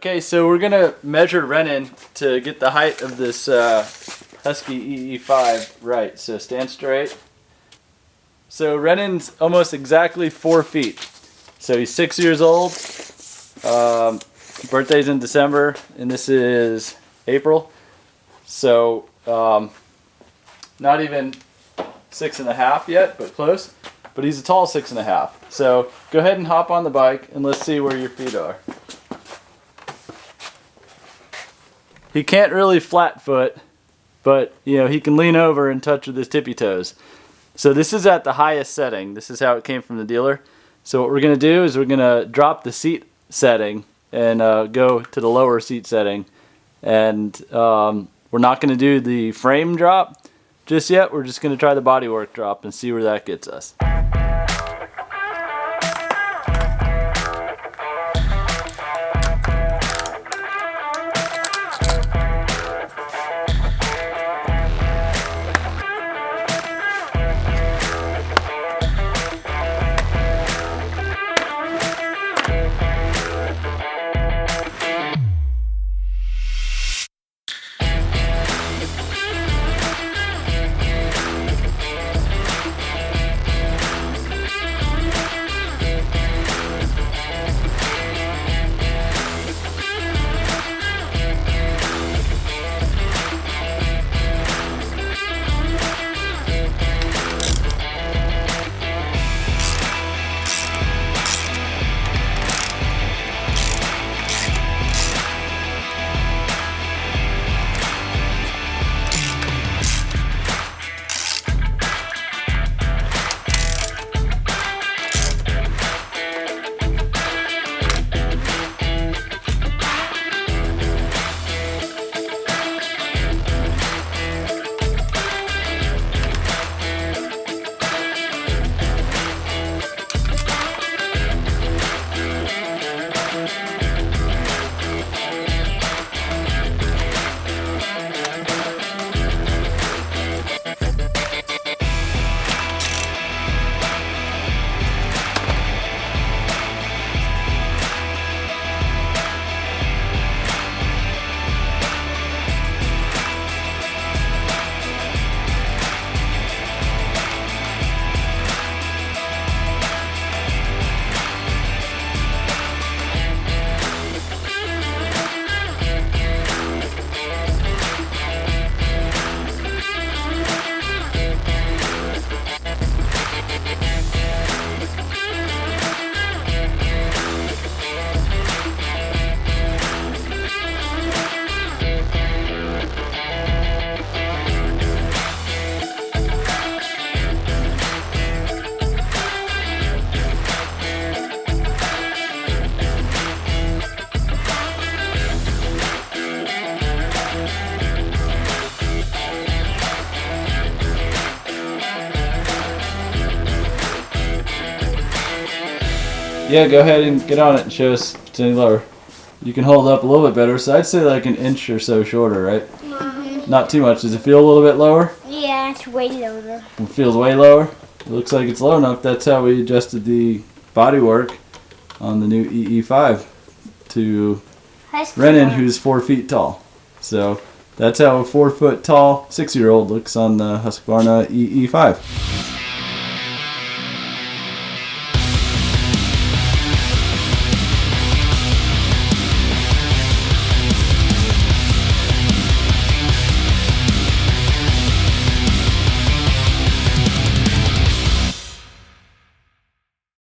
Okay, so we're gonna measure Renan to get the height of this Husky EE5 right. So stand straight. So Renan's almost exactly 4 feet. So he's 6 years old. Birthday's in December, and this is April. So not even 6.5 yet, but close. But he's a tall 6.5. So go ahead and hop on the bike, and let's see where your feet are. He can't really flat foot, but you know he can lean over and touch with his tippy toes. So this is at the highest setting. This is how it came from the dealer. So what we're going to do is we're going to drop the seat setting and go to the lower seat setting. And we're not going to do the frame drop just yet. We're just going to try the bodywork drop and see where that gets us. Yeah, go ahead and get on it and show us if it's any lower. You can hold up a little bit better, so I'd say like an inch or so shorter, right? Mm-hmm. Not too much. Does it feel a little bit lower? Yeah, it's way lower. It feels way lower? It looks like it's low enough. That's how we adjusted the bodywork on the new EE5 to Renan, who's 4 feet tall. So that's how a 4 foot tall 6-year-old looks on the Husqvarna EE5.